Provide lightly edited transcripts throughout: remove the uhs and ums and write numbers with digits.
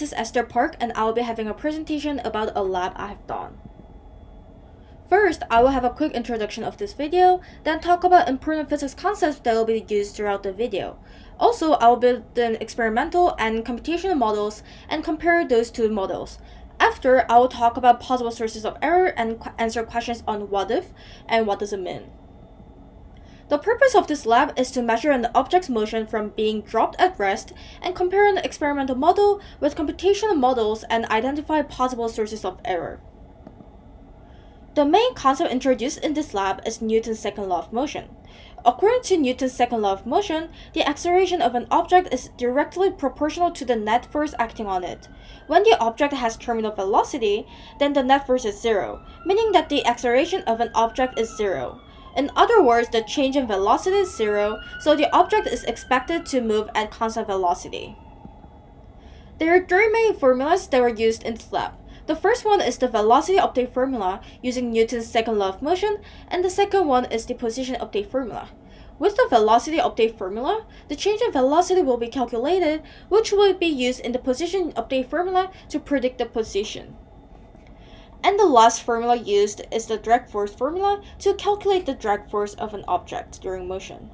This is Esther Park, and I will be having a presentation about a lab I have done. First, I will have a quick introduction of this video, then talk about important physics concepts that will be used throughout the video. Also, I will build an experimental and computational models and compare those two models. After, I will talk about possible sources of error and answer questions on what if and what does it mean. The purpose of this lab is to measure an object's motion from being dropped at rest and compare an experimental model with computational models and identify possible sources of error. The main concept introduced in this lab is Newton's second law of motion. According to Newton's second law of motion, the acceleration of an object is directly proportional to the net force acting on it. When the object has terminal velocity, then the net force is zero, meaning that the acceleration of an object is zero. In other words, the change in velocity is zero, so the object is expected to move at constant velocity. There are three main formulas that were used in this lab. The first one is the velocity update formula using Newton's second law of motion, and the second one is the position update formula. With the velocity update formula, the change in velocity will be calculated, which will be used in the position update formula to predict the position. And the last formula used is the drag force formula to calculate the drag force of an object during motion.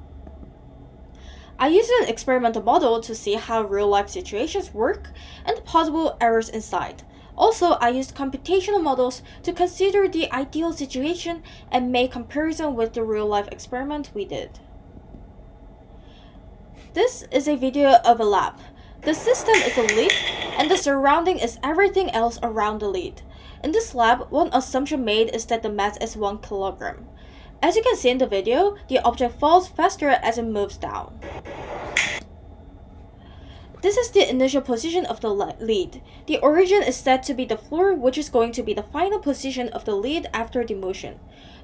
I used an experimental model to see how real-life situations work and the possible errors inside. Also, I used computational models to consider the ideal situation and make comparison with the real-life experiment we did. This is a video of a lab. The system is a lead, and the surrounding is everything else around the lead. In this lab, one assumption made is that the mass is 1 kilogram. As you can see in the video, the object falls faster as it moves down. This is the initial position of the lead. The origin is set to be the floor, which is going to be the final position of the lead after the motion.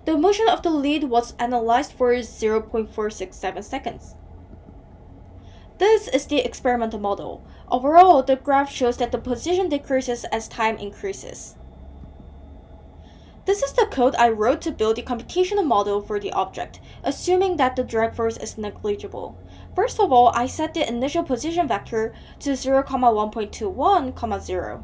The motion of the lead was analyzed for 0.467 seconds. This is the experimental model. Overall, the graph shows that the position decreases as time increases. This is the code I wrote to build the computational model for the object, assuming that the drag force is negligible. First of all, I set the initial position vector to 0, 1.21, 0.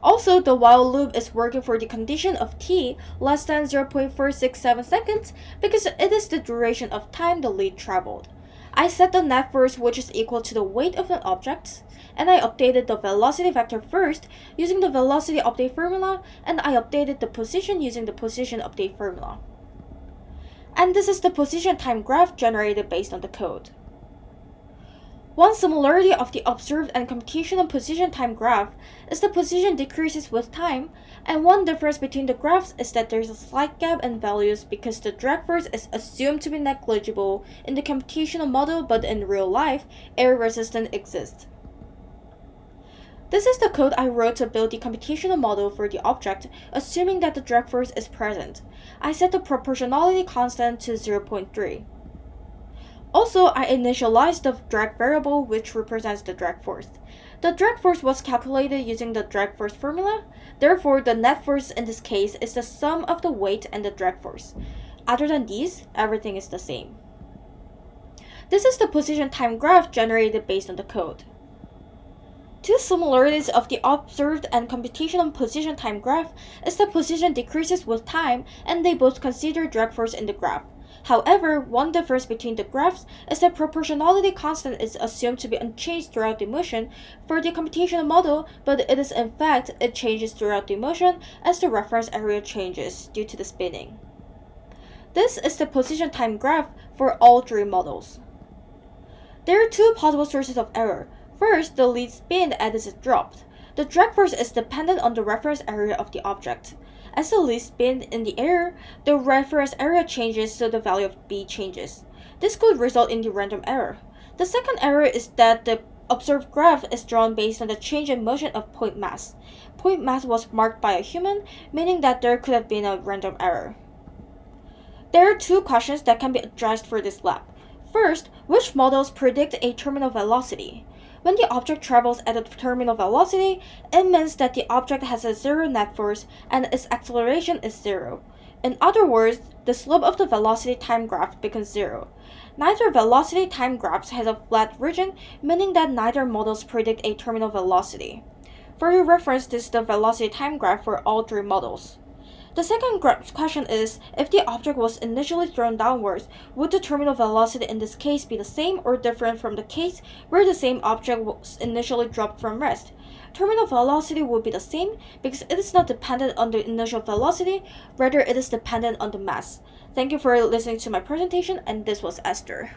Also, the while loop is working for the condition of t less than 0.467 seconds because it is the duration of time the lead traveled. I set the net force, which is equal to the weight of an object, and I updated the velocity vector first using the velocity update formula, and I updated the position using the position update formula. And this is the position time graph generated based on the code. One similarity of the observed and computational position time graph is the position decreases with time, and one difference between the graphs is that there is a slight gap in values because the drag force is assumed to be negligible in the computational model, but in real life, air resistance exists. This is the code I wrote to build the computational model for the object, assuming that the drag force is present. I set the proportionality constant to 0.3. Also, I initialized the drag variable, which represents the drag force. The drag force was calculated using the drag force formula. Therefore, the net force in this case is the sum of the weight and the drag force. Other than these, everything is the same. This is the position time graph generated based on the code. Two similarities of the observed and computational position time graph is that position decreases with time, and they both consider drag force in the graph. However, one difference between the graphs is that proportionality constant is assumed to be unchanged throughout the motion for the computational model, but it is in fact it changes throughout the motion as the reference area changes due to the spinning. This is the position time graph for all three models. There are two possible sources of error. First, the lead spin as it dropped. The drag force is dependent on the reference area of the object. As the lead spins in the air, the reference area changes, so the value of B changes. This could result in the random error. The second error is that the observed graph is drawn based on the change in motion of point mass. Point mass was marked by a human, meaning that there could have been a random error. There are two questions that can be addressed for this lab. First, which models predict a terminal velocity? When the object travels at a terminal velocity, it means that the object has a zero net force and its acceleration is zero. In other words, the slope of the velocity time graph becomes zero. Neither velocity time graphs has a flat region, meaning that neither models predict a terminal velocity. For your reference, this is the velocity time graph for all three models. The second question is, if the object was initially thrown downwards, would the terminal velocity in this case be the same or different from the case where the same object was initially dropped from rest? Terminal velocity would be the same because it is not dependent on the initial velocity, rather it is dependent on the mass. Thank you for listening to my presentation, and this was Esther.